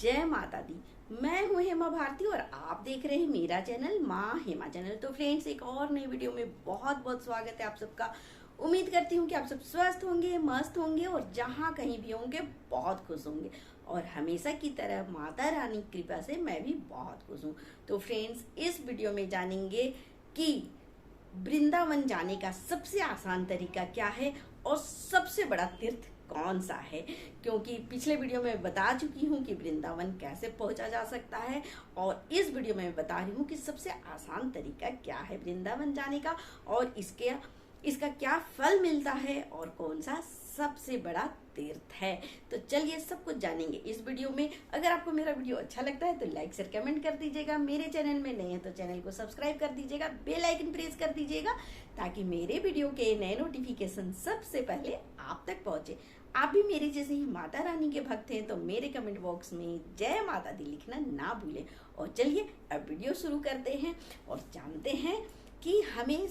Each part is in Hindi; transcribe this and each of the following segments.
जय माता दी। मैं हूँ हेमा भारती और आप देख रहे हैं मेरा चैनल माँ हेमा चैनल। तो फ्रेंड्स, एक और नई वीडियो में बहुत बहुत स्वागत है आप सबका। उम्मीद करती हूँ कि आप सब स्वस्थ होंगे, मस्त होंगे और जहाँ कहीं भी होंगे बहुत खुश होंगे। और हमेशा की तरह माता रानी की कृपा से मैं भी बहुत खुश हूँ। तो फ्रेंड्स, इस वीडियो में जानेंगे कि वृंदावन जाने का सबसे आसान तरीका क्या है और सबसे बड़ा तीर्थ कौन सा है। क्योंकि पिछले वीडियो में बता चुकी हूँ कि वृंदावन कैसे पहुंचा जा सकता है, और इस वीडियो में बता रही हूँ कि सबसे आसान तरीका क्या है वृंदावन जाने का और इसका क्या फल मिलता है और कौन सा सबसे बड़ा तीर्थ है। तो चलिए सब कुछ जानेंगे इस वीडियो में। अगर आपको मेरा वीडियो अच्छा लगता है तो लाइक शेयर कमेंट कर दीजिएगा। मेरे चैनल में नए हैं तो चैनल को सब्सक्राइब कर दीजिएगा, बेल आइकन प्रेस कर दीजिएगा ताकि मेरे वीडियो के नए नोटिफिकेशन सबसे पहले आप तक पहुंचे। आप भी मेरे जैसे ही माता रानी के भक्त हैं तो मेरे कमेंट बॉक्स में जय माता दी लिखना ना भूलें। और चलिए अब वीडियो शुरू करते हैं और जानते हैं कि हमें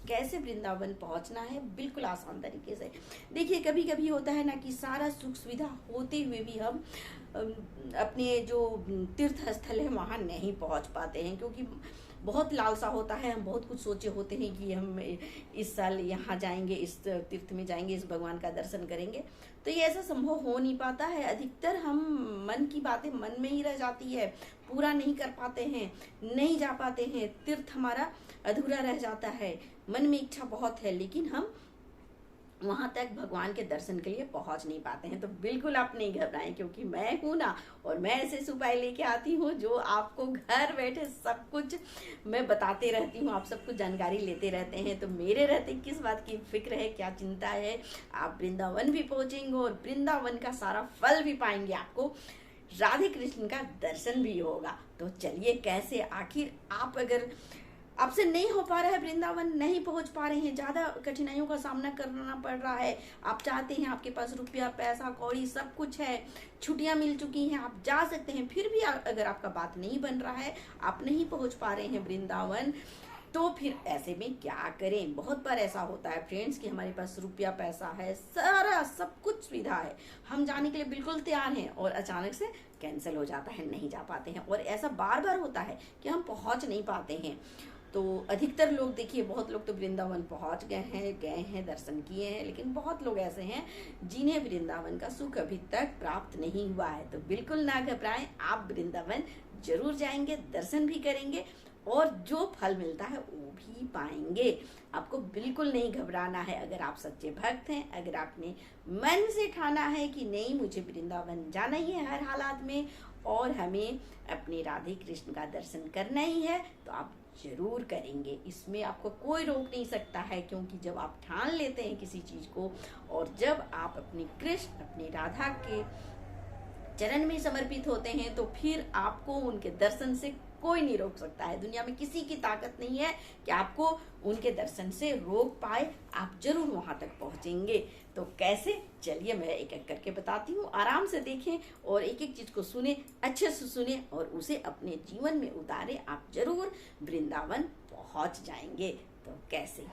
कैसे वृंदावन पहुंचना है बिल्कुल आसान तरीके से। देखिए, कभी कभी होता है ना कि सारा सुख सुविधा होते हुए भी हम अपने जो तीर्थ स्थल है वहां नहीं पहुंच पाते हैं, क्योंकि बहुत लालसा होता है। हम बहुत कुछ सोचे होते हैं कि हम इस साल यहाँ जाएंगे, इस तीर्थ में जाएंगे, इस भगवान का दर्शन करेंगे, तो ये ऐसा संभव हो नहीं पाता है। अधिकतर हम मन की बातें मन में ही रह जाती है, पूरा नहीं कर पाते हैं, नहीं जा पाते हैं, तीर्थ हमारा अधूरा रह जाता है। मन में इच्छा बहुत है लेकिन हम वहां तक भगवान के दर्शन के लिए पहुंच नहीं पाते हैं। तो बिल्कुल आप नहीं घबराएं, क्योंकि मैं हूं ना, और मैं ऐसे उपाय लेके आती हूँ जो आपको घर बैठे सब कुछ मैं बताते रहती हूँ, आप सब कुछ जानकारी लेते रहते हैं। तो मेरे रहते किस बात की फिक्र है, क्या चिंता है। आप वृंदावन भी पहुंचेंगे और वृंदावन का सारा फल भी पाएंगे, आपको राधे कृष्ण का दर्शन भी होगा। तो चलिए, कैसे आखिर आपसे नहीं हो पा रहा है, वृंदावन नहीं पहुंच पा रहे हैं, ज्यादा कठिनाइयों का सामना करना पड़ रहा है, आप चाहते हैं, आपके पास रुपया पैसा कौड़ी सब कुछ है, छुट्टियां मिल चुकी हैं, आप जा सकते हैं, फिर भी अगर आपका बात नहीं बन रहा है, आप नहीं पहुंच पा रहे हैं वृंदावन, तो फिर ऐसे में क्या करें। बहुत बार ऐसा होता है फ्रेंड्स कि हमारे पास रुपया पैसा है, सारा सब कुछ सुविधा है, हम जाने के लिए बिल्कुल तैयार हैं और अचानक से कैंसिल हो जाता है, नहीं जा पाते हैं। और ऐसा बार बार होता है कि हम पहुंच नहीं पाते हैं। तो अधिकतर लोग, देखिए, बहुत लोग तो वृंदावन पहुंच गए हैं, दर्शन किए हैं, लेकिन बहुत लोग ऐसे हैं जिन्हें वृंदावन का सुख अभी तक प्राप्त नहीं हुआ है। तो बिल्कुल ना घबराएं, आप वृंदावन जरूर जाएंगे, दर्शन भी करेंगे और जो फल मिलता है वो भी पाएंगे। आपको बिल्कुल नहीं घबराना है। अगर आप सच्चे भक्त हैं, अगर आपने मन से ठाना है कि नहीं, मुझे वृंदावन जाना ही है हर हालात में और हमें अपने राधे कृष्ण का दर्शन करना ही है, तो आप जरूर करेंगे। इसमें आपको कोई रोक नहीं सकता है, क्योंकि जब आप ठान लेते हैं किसी चीज को और जब आप अपने कृष्ण, अपने राधा के चरण में समर्पित होते हैं, तो फिर आपको उनके दर्शन से कोई नहीं रोक सकता है। दुनिया में किसी की ताकत नहीं है कि आपको उनके दर्शन से रोक पाए, आप जरूर वहां तक पहुंचेंगे। तो कैसे, चलिए मैं एक एक करके बताती हूँ। आराम से देखें और एक एक चीज को सुने, अच्छे से सुने और उसे अपने जीवन में उतारे, आप जरूर वृंदावन पहुंच जाएंगे। तो कैसे,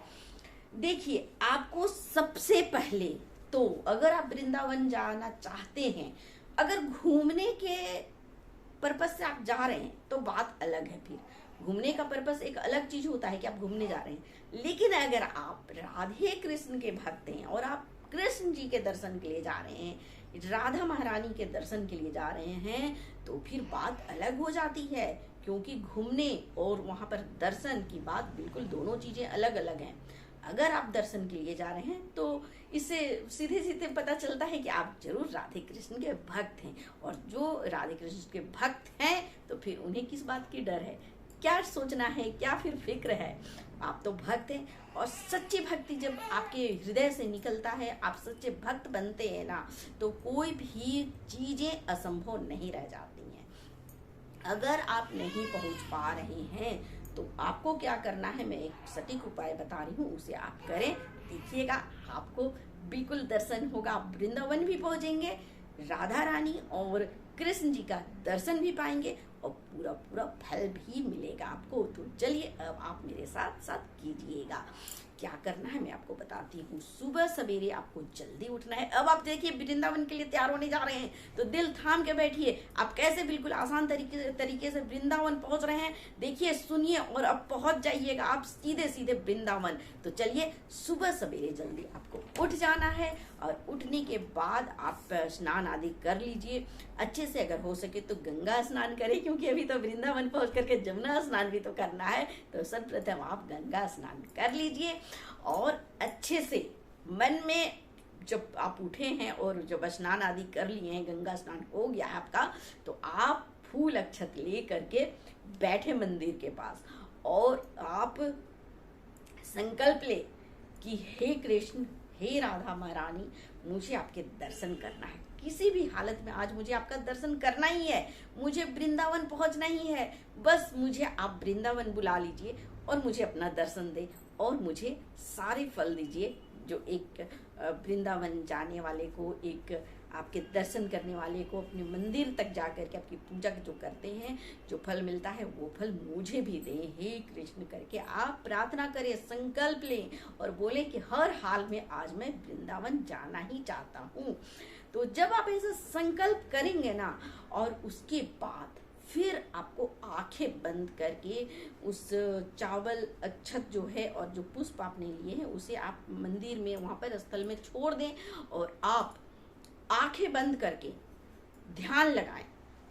देखिए, आपको सबसे पहले तो अगर आप वृंदावन जाना चाहते हैं, अगर घूमने के पर्पस से आप जा रहे हैं तो बात अलग है। फिर घूमने का पर्पस एक अलग चीज होता है कि आप घूमने जा रहे हैं, लेकिन अगर आप राधे कृष्ण के भक्त हैं और आप कृष्ण जी के दर्शन के लिए जा रहे हैं, राधा महारानी के दर्शन के लिए जा रहे हैं, तो फिर बात अलग हो जाती है। क्योंकि घूमने और वहां पर दर्शन की बात बिल्कुल दोनों चीजें अलग अलग हैं। अगर आप दर्शन के लिए जा रहे हैं तो इससे सीधे सीधे पता चलता है कि आप जरूर राधे कृष्ण के भक्त हैं, और जो राधे कृष्ण के भक्त हैं तो फिर उन्हें किस बात की डर है, क्या सोचना है, क्या फिर फिक्र है। आप तो भक्त हैं, और सच्ची भक्ति जब आपके हृदय से निकलता है, आप सच्चे भक्त बनते हैं ना, तो कोई भी चीजें असंभव नहीं रह जाती हैं। अगर आप नहीं पहुंच पा रहे हैं तो आपको क्या करना है, मैं एक सटीक उपाय बता रही हूँ, उसे आप करें, देखिएगा आपको बिल्कुल दर्शन होगा। आप वृंदावन भी पहुंचेंगे, राधा रानी और कृष्ण जी का दर्शन भी पाएंगे और पूरा पूरा फल भी मिलेगा आपको। तो चलिए अब आप मेरे साथ साथ कीजिएगा। क्या करना है मैं आपको बताती हूँ। सुबह सवेरे आपको जल्दी उठना है। अब आप देखिए वृंदावन के लिए तैयार होने जा रहे हैं, तो दिल थाम के बैठिए। आप कैसे बिल्कुल आसान तरीके से वृंदावन पहुंच रहे हैं, देखिए सुनिए और अब पहुंच जाइएगा आप सीधे सीधे वृंदावन। तो चलिए सुबह सवेरे जल्दी आपको उठ जाना है, और उठने के बाद आप स्नान आदि कर लीजिए अच्छे से। अगर हो सके तो गंगा स्नान करें, क्योंकि अभी तो वृंदावन पहुंच करके जमुना स्नान भी तो करना है। तो सर्वप्रथम आप गंगा स्नान कर लीजिए, और अच्छे से मन में जब आप उठे हैं और जब स्नान आदि कर लिए हैं, गंगा स्नान हो गया है आपका, तो आप फूल अक्षत ले करके बैठे मंदिर के पास, और आप संकल्प ले कि हे कृष्ण, हे राधा महारानी, मुझे आपके दर्शन करना है। किसी भी हालत में आज मुझे आपका दर्शन करना ही है, मुझे वृंदावन पहुंचना ही है। बस मुझे आप वृंदावन बुला लीजिए और मुझे अपना दर्शन दे, और मुझे सारे फल दीजिए जो एक वृंदावन जाने वाले को, एक आपके दर्शन करने वाले को, अपने मंदिर तक जाकर के आपकी पूजा जो करते हैं, जो फल मिलता है वो फल मुझे भी दें हे कृष्ण करके आप प्रार्थना करें, संकल्प लें और बोले कि हर हाल में आज मैं वृंदावन जाना ही चाहता हूँ। तो जब आप ऐसा संकल्प करेंगे ना, और उसके बाद फिर आपको आंखें बंद करके उस चावल अक्षत जो है और जो पुष्प आपने लिए हैं उसे आप मंदिर में वहां पर स्थल में छोड़ दें, और आप आंखें बंद करके ध्यान लगाएं।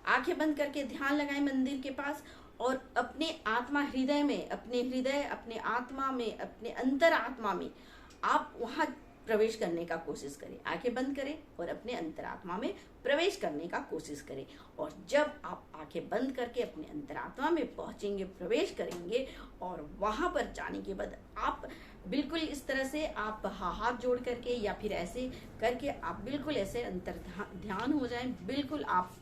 आंखें बंद करके ध्यान लगाएं मंदिर के पास, और अपने आत्मा हृदय में, अपने हृदय, अपने आत्मा में, अपने अंतर आत्मा में आप वहां प्रवेश करने का कोशिश करें। आंखें बंद करें और अपने अंतरात्मा में प्रवेश करने का कोशिश करें। और जब आप आंखें बंद करके अपने अंतरात्मा में पहुंचेंगे, प्रवेश करेंगे, और वहां पर जाने के बाद आप बिल्कुल इस तरह से आप हाथ जोड़ करके या फिर ऐसे करके आप बिल्कुल ऐसे अंतर ध्यान हो जाएं। बिल्कुल आप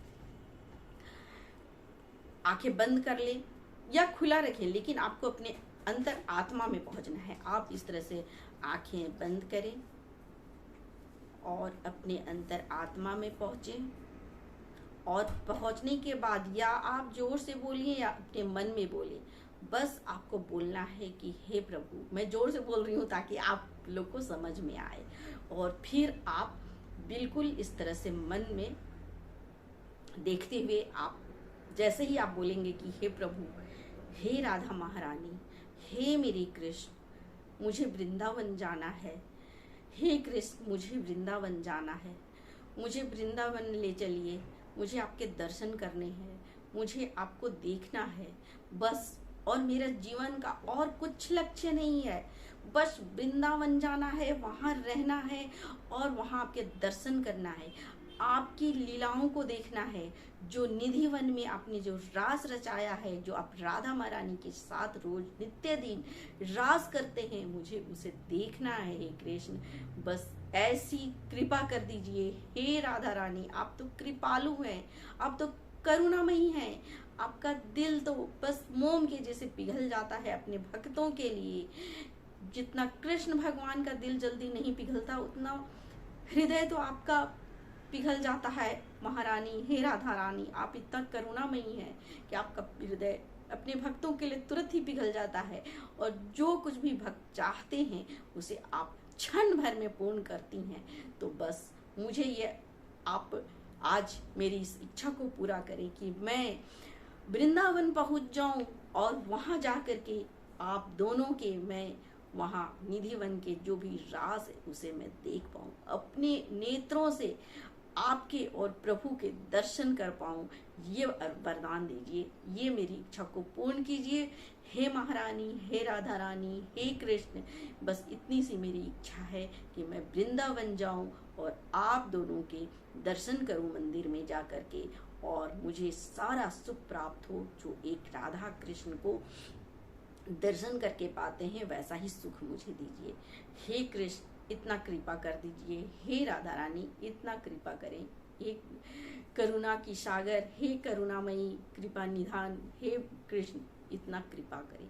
आंखें बंद कर लें या खुला रखें, लेकिन आपको अपने अंतर आत्मा में पहुंचना है। आप इस तरह से आंखें बंद करें और अपने अंतर आत्मा में पहुंचे, और पहुंचने के बाद या आप जोर से बोलिए या अपने मन में बोलिए, बस आपको बोलना है कि हे प्रभु, मैं जोर से बोल रही हूँ ताकि आप लोग को समझ में आए। और फिर आप बिल्कुल इस तरह से मन में देखते हुए आप जैसे ही आप बोलेंगे कि हे प्रभु, हे राधा महारानी, हे मेरे कृष्ण, मुझे वृंदावन जाना है, हे कृष्ण मुझे वृंदावन जाना है, मुझे वृंदावन ले चलिए, मुझे आपके दर्शन करने हैं, मुझे आपको देखना है बस। और मेरा जीवन का और कुछ लक्ष्य नहीं है, बस वृंदावन जाना है, वहां रहना है और वहां आपके दर्शन करना है, आपकी लीलाओं को देखना है। जो निधि वन में आपने जो रास रचाया है, जो आप राधा महारानी के साथ रोज नित्य दिन रास करते हैं, मुझे उसे देखना है हे कृष्ण। बस ऐसी कृपा कर दीजिए हे राधा रानी। आप तो कृपालु हैं, आप तो करुणामयी हैं। आपका दिल तो बस मोम के जैसे पिघल जाता है अपने भक्तों के लिए। जितना कृष्ण भगवान का दिल जल्दी नहीं पिघलता, उतना हृदय तो आपका पिघल जाता है महारानी, हे राधा रानी। आप इतना करुणामयी हैं कि आपका हृदय अपने भक्तों के लिए तुरंत ही पिघल जाता है, और जो कुछ भी भक्त चाहते हैं उसे आप क्षण भर में पूर्ण करती हैं। तो बस मुझे ये आप आज मेरी इस इच्छा को पूरा करें कि मैं वृंदावन पहुंच जाऊं, और वहां जाकर के आप दोनों के, मैं वहां निधि वन के जो भी रास है उसे मैं देख पाऊं, अपने नेत्रों से आपके और प्रभु के दर्शन कर पाऊं। ये वरदान दीजिए, ये मेरी इच्छा को पूर्ण कीजिए हे महारानी, हे राधा रानी, हे कृष्ण। बस इतनी सी मेरी इच्छा है कि मैं वृंदावन जाऊं और आप दोनों के दर्शन करूं मंदिर में जा कर के, और मुझे सारा सुख प्राप्त हो जो एक राधा कृष्ण को दर्शन करके पाते हैं, वैसा ही सुख मुझे दीजिए हे कृष्ण। इतना कृपा कर दीजिए हे राधा रानी, इतना कृपा करें हे करुणा की सागर, हे करुणामयी कृपा निधान, हे कृष्ण इतना कृपा करें।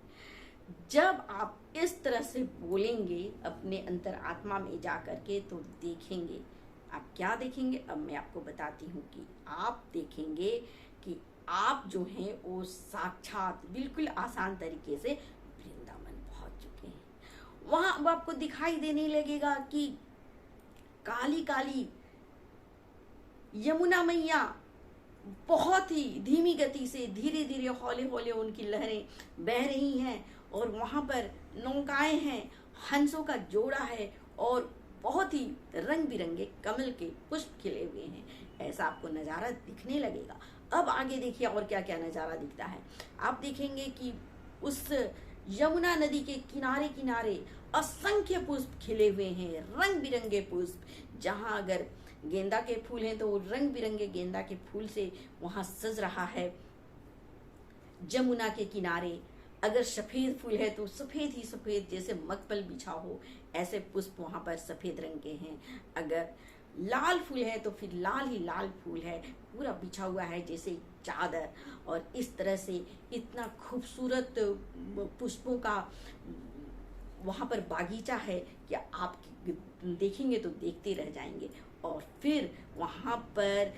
जब आप इस तरह से बोलेंगे अपने अंतर आत्मा में जा करके, तो देखेंगे आप क्या देखेंगे। अब मैं आपको बताती हूँ कि आप देखेंगे कि आप जो हैं वो साक्षात बिल्कुल आसान तरीके से वृंदावन पहुंच चुके हैं। वहां अब आपको दिखाई देने लगेगा कि काली काली यमुना मैया बहुत ही धीमी गति से धीरे धीरे हौले हौले उनकी लहरें बह रही हैं, और वहां पर नौकाएं हैं, हंसों का जोड़ा है, और बहुत ही रंग बिरंगे कमल के पुष्प खिले हुए हैं। ऐसा आपको नजारा दिखने लगेगा। अब आगे देखिए और क्या क्या नजारा दिखता है। आप देखेंगे कि उस यमुना नदी के किनारे किनारे असंख्य पुष्प खिले हुए हैं, रंग बिरंगे पुष्प। जहां अगर गेंदा के फूल हैं तो रंग बिरंगे गेंदा के फूल से वहां सज रहा है जमुना के किनारे। अगर सफेद फूल है तो सफेद ही सफेद, जैसे मखमल बिछा हो ऐसे पुष्प वहां पर सफेद रंग के हैं। अगर लाल फूल है तो फिर लाल ही लाल फूल है, पूरा बिछा हुआ है जैसे चादर। और इस तरह से इतना खूबसूरत पुष्पों का वहां पर बागीचा है कि आप देखेंगे तो देखते रह जाएंगे। और फिर वहां पर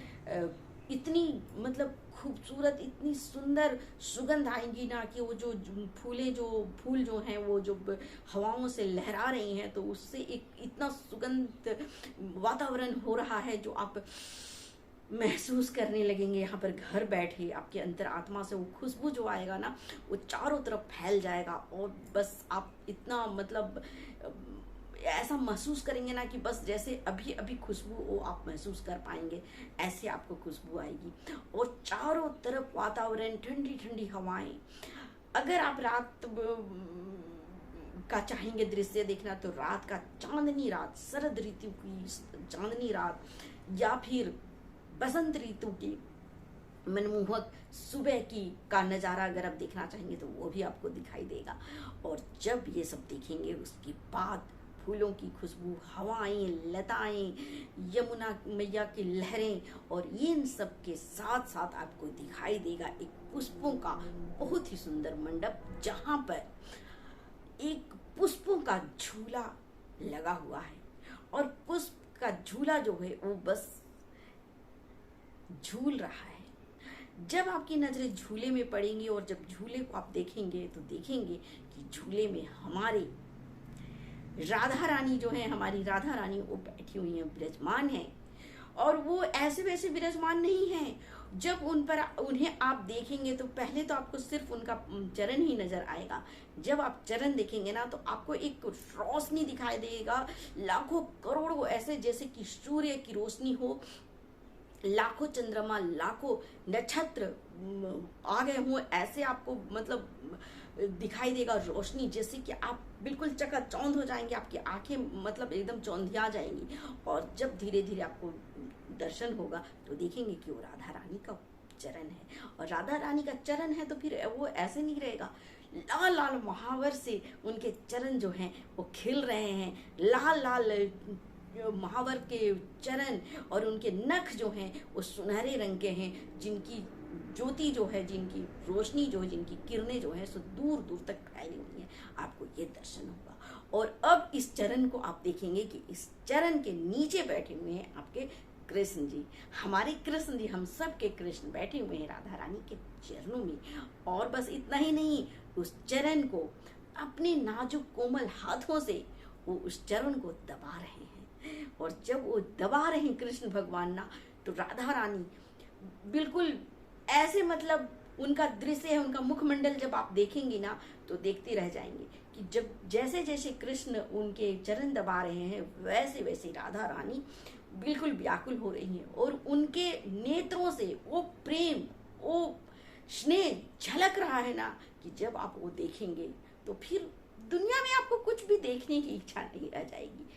इतनी मतलब खूबसूरत, इतनी सुंदर सुगंध आएंगी ना कि वो जो फूल जो हैं वो जो हवाओं से लहरा रही हैं, तो उससे एक इतना सुगंध वातावरण हो रहा है जो आप महसूस करने लगेंगे। यहाँ पर घर बैठे आपके अंतर आत्मा से वो खुशबू जो आएगा ना, वो चारों तरफ फैल जाएगा, और बस आप इतना मतलब ऐसा महसूस करेंगे ना कि बस जैसे अभी अभी खुशबू वो आप महसूस कर पाएंगे, ऐसे आपको खुशबू आएगी। और चारों तरफ वातावरण, ठंडी ठंडी हवाएं। अगर आप रात का चाहेंगे दृश्य देखना तो रात का चांदनी रात, शरद ऋतु की चांदनी रात, या फिर बसंत ऋतु की मनमोहक सुबह की का नजारा अगर आप देखना चाहेंगे तो वो भी आपको दिखाई देगा। और जब ये सब देखेंगे उसके बाद फूलों की खुशबू, हवाएं, लताएं, यमुना मैया की लहरें, और इन सब के साथ साथ आपको दिखाई देगा एक पुष्पों का बहुत ही सुंदर मंडप, जहां पर एक पुष्पों का झूला लगा हुआ है। और पुष्प का झूला जो है वो बस झूल रहा है। जब आपकी नजरें झूले में पड़ेंगी और जब झूले को आप देखेंगे तो देखेंगे कि झूले में हमारे राधा रानी जो है, हमारी राधा रानी वो बैठी हुई है, विराजमान है। और वो ऐसे वैसे विराजमान नहीं है। जब उन्हें आप देखेंगे तो पहले तो आपको सिर्फ उनका चरण ही नजर आएगा। जब आप चरण देखेंगे ना तो आपको एक रोशनी दिखाई देगा, लाखों करोड़ों, ऐसे जैसे कि सूर्य की रोशनी हो, लाखों चंद्रमा, लाखों नक्षत्र आ गए हों, ऐसे आपको मतलब दिखाई देगा रोशनी, जैसे कि आप बिल्कुल चकाचौंध हो जाएंगे, आपकी आंखें मतलब एकदम चौंधिया जाएंगी। और जब धीरे धीरे आपको दर्शन होगा तो देखेंगे कि वो राधा रानी का चरण है। और राधा रानी का चरण है तो फिर वो ऐसे नहीं रहेगा, लाल लाल महावर से उनके चरण जो हैं वो खिल रहे हैं, लाल लाल महावर के चरण, और उनके नख जो हैं वो सुनहरे रंग के हैं, जिनकी ज्योति जो है, जिनकी रोशनी जो है, जिनकी किरणें जो है सो दूर दूर तक फैली हुई है। आपको ये दर्शन होगा। और अब इस चरण को आप देखेंगे कि इस चरण के नीचे बैठे हुए हैं आपके कृष्ण जी, हमारे कृष्ण जी, हम सब के कृष्ण बैठे हुए हैं राधा रानी के चरणों में। और बस इतना ही नहीं, उस चरण को अपने नाजुक कोमल हाथों से वो उस चरण को दबा रहे हैं। और जब वो दबा रहे हैं कृष्ण भगवान ना, तो राधा रानी बिल्कुल ऐसे मतलब उनका दृश्य है, उनका मुखमंडल जब आप देखेंगे ना तो देखते रह जाएंगे कि जब जैसे जैसे कृष्ण उनके चरण दबा रहे हैं वैसे वैसे राधा रानी बिल्कुल व्याकुल हो रही हैं। और उनके नेत्रों से वो प्रेम, वो स्नेह झलक रहा है ना कि जब आप वो देखेंगे तो फिर दुनिया में आपको कुछ भी देखने की इच्छा नहीं रह जाएगी।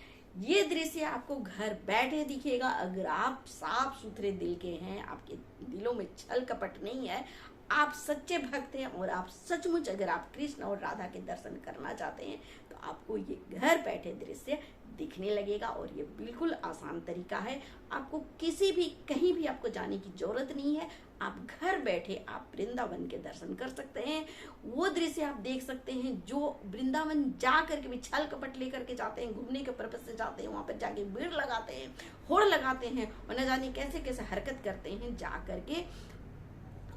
ये दृश्य आपको घर बैठे दिखेगा अगर आप साफ सुथरे दिल के हैं, आपके दिलों में छल कपट नहीं है, आप सच्चे भक्त हैं, और आप सचमुच अगर आप कृष्ण और राधा के दर्शन करना चाहते हैं तो आपको ये घर बैठे दृश्य दिखने लगेगा। और ये बिल्कुल आसान तरीका है, आपको किसी भी कहीं भी आपको जाने की जरूरत नहीं है। आप घर बैठे आप वृंदावन के दर्शन कर सकते हैं, वो दृश्य आप देख सकते हैं जो वृंदावन जा करके भी छल कपट लेकर के जाते हैं, घूमने के पर्पज से जाते हैं, वहां पर जाके भीड़ लगाते हैं, होड़ लगाते हैं, और न जाने कैसे कैसे हरकत करते हैं जा करके,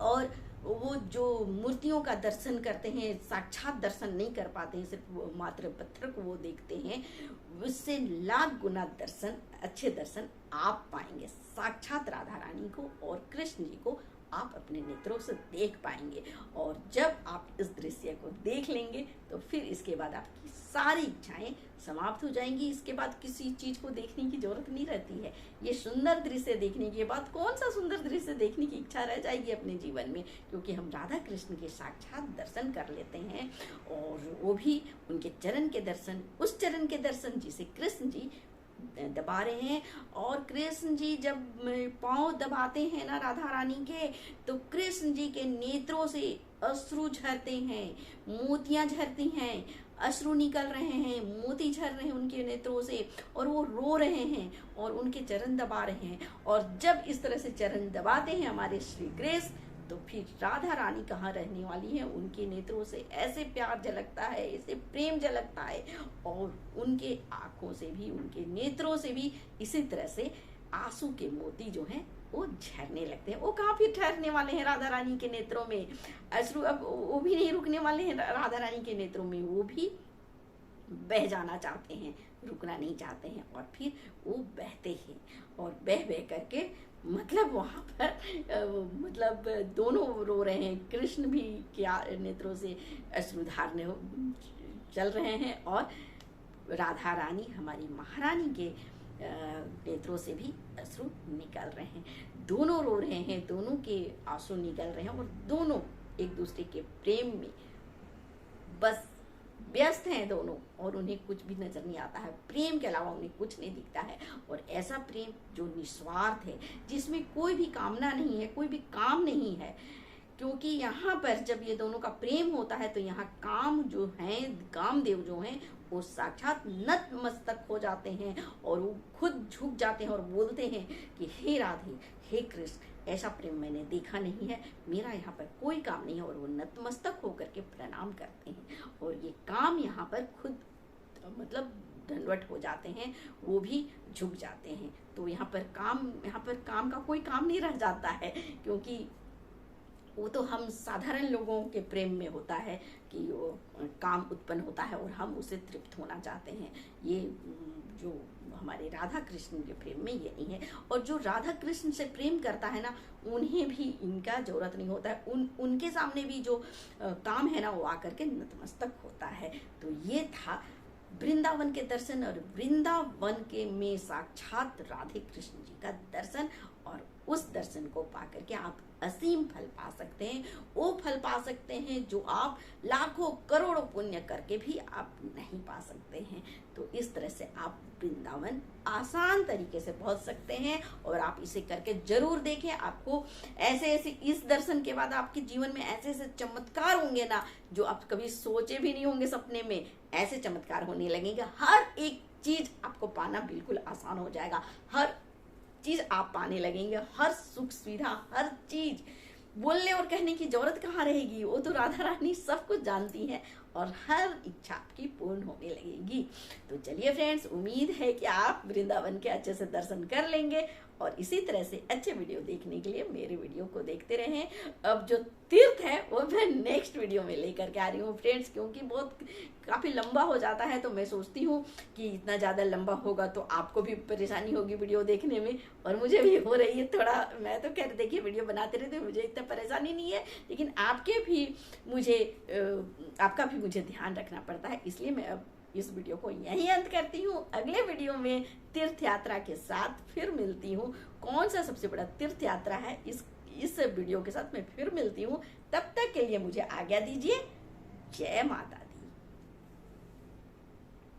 और वो जो मूर्तियों का दर्शन करते हैं, साक्षात दर्शन नहीं कर पाते हैं, सिर्फ वो मात्र पत्थर को वो देखते हैं, उससे लाख गुना दर्शन, अच्छे दर्शन आप पाएंगे। साक्षात राधा रानी को और कृष्ण जी को आप अपने नेत्रों से देख पाएंगे। और जब आप इस दृश्य को देख लेंगे तो फिर इसके बाद आपकी सारी इच्छाएं समाप्त हो जाएंगी। इसके बाद किसी चीज को देखने की जरूरत नहीं रहती है। ये सुंदर दृश्य देखने के बाद कौन सा सुंदर दृश्य देखने की इच्छा रह जाएगी अपने जीवन में, क्योंकि हम राधा कृष्ण के साक्षात दर्शन कर लेते हैं, और वो भी उनके चरण के दर्शन, उस चरण के दर्शन जिसे कृष्ण जी दबा रहे हैं। और कृष्ण जी जब पांव दबाते हैं ना राधा रानी के, तो कृष्ण जी के नेत्रों से अश्रु झरते हैं, मोतियां झरती हैं, अश्रु निकल रहे हैं, मोती झर रहे हैं उनके नेत्रों से, और वो रो रहे हैं और उनके चरण दबा रहे हैं। और जब इस तरह से चरण दबाते हैं हमारे श्री कृष्ण, तो फिर राधा रानी कहाँ रहने वाली है। उनके नेत्रों से ऐसे प्यार झलकता है, ऐसे प्रेम झलकता है, और उनके आंखों से भी, उनके नेत्रों से भी इसी तरह से आंसू के मोती जो हैं वो झरने लगते हैं। वो कहाँ फिर ठहरने वाले हैं राधा रानी के नेत्रों में अश्रु, अब वो भी नहीं रुकने वाले हैं राधा रानी के नेत्रों में, वो भी बह जाना चाहते हैं, रुकना नहीं चाहते हैं, और फिर वो बहते हैं। और बह बह करके मतलब वहां पर मतलब दोनों रो रहे हैं, कृष्ण भी क्या नेत्रों से अश्रुधारने चल रहे हैं, और राधा रानी हमारी महारानी के नेत्रों से भी अश्रु निकल रहे हैं। दोनों रो रहे हैं, दोनों के आंसू निकल रहे हैं, और दोनों एक दूसरे के प्रेम में बस व्यस्त हैं दोनों, और उन्हें कुछ भी नजर नहीं आता है, प्रेम के अलावा उन्हें कुछ नहीं दिखता है। और ऐसा प्रेम जो निस्वार्थ है, जिसमें कोई भी कामना नहीं है, कोई भी काम नहीं है, क्योंकि यहाँ पर जब ये दोनों का प्रेम होता है तो यहाँ काम जो है, कामदेव जो हैं, वो साक्षात नतमस्तक हो जाते हैं, और वो खुद झुक जाते हैं और बोलते हैं कि हे राधे, हे कृष्ण, ऐसा प्रेम मैंने देखा नहीं है, मेरा यहाँ पर कोई काम नहीं है। और वो नतमस्तक होकर के प्रणाम करते हैं, और ये काम यहाँ पर खुद मतलब दंडवत हो जाते हैं, वो भी झुक जाते हैं। तो यहाँ पर काम का कोई काम नहीं रह जाता है, क्योंकि वो तो हम साधारण लोगों के प्रेम में होता है कि वो काम उत्पन्न होता है और हम उसे तृप्त होना चाहते हैं। ये जो हमारे राधा कृष्ण के प्रेम में ये नहीं है। और जो राधा कृष्ण से प्रेम करता है ना, उन्हें भी इनका जरूरत नहीं होता है, उनके सामने भी जो काम है ना, वो आकर के नतमस्तक होता है। तो ये था वृंदावन के दर्शन, और वृंदावन के में साक्षात राधे कृष्ण जी का दर्शन, और उस दर्शन को पाकर के आप असीम फल पा सकते हैं। वो फल पा सकते हैं जो आप लाखों करोड़ों पुण्य करके भी आप नहीं पा सकते हैं। तो इस तरह से आप वृंदावन आसान तरीके से पहुंच सकते हैं, और आप इसे करके जरूर देखें। आपको ऐसे इस दर्शन के बाद आपके जीवन में ऐसे चमत्कार होंगे ना, जो आप कभी सोचे भी नहीं होंगे सपने में, ऐसे चमत्कार होने लगेंगे। हर एक चीज आपको पाना बिल्कुल आसान हो जाएगा, हर चीज आप पाने लगेंगे, हर सुख सुविधा, हर चीज। बोलने और कहने की जरूरत कहाँ रहेगी, वो तो राधा रानी सब कुछ जानती हैं, और हर इच्छा आपकी पूर्ण होने लगेगी। तो चलिए फ्रेंड्स, उम्मीद है कि आप वृंदावन के अच्छे से दर्शन कर लेंगे, और इसी तरह से अच्छे वीडियो देखने के लिए मेरे वीडियो को देखते रहें। अब जो तीर्थ है वो मैं नेक्स्ट वीडियो में लेकर के आ रही हूँ फ्रेंड्स, क्योंकि बहुत काफी लंबा हो जाता है, तो मैं सोचती हूँ कि इतना ज्यादा लंबा होगा तो आपको भी परेशानी होगी वीडियो देखने में, और मुझे भी हो रही है थोड़ा। मैं तो कह रही, देखिए वीडियो बनाते रहते, मुझे इतना परेशानी नहीं है, लेकिन आपका भी मुझे ध्यान रखना पड़ता है। इसलिए मैं अब इस वीडियो को यहीं अंत करती हूँ। अगले वीडियो में तीर्थ यात्रा के साथ फिर मिलती हूँ। कौन सा सबसे बड़ा तीर्थ यात्रा है, इस वीडियो के साथ मैं फिर मिलती हूँ। तब तक के लिए मुझे आज्ञा दीजिए। जय माता।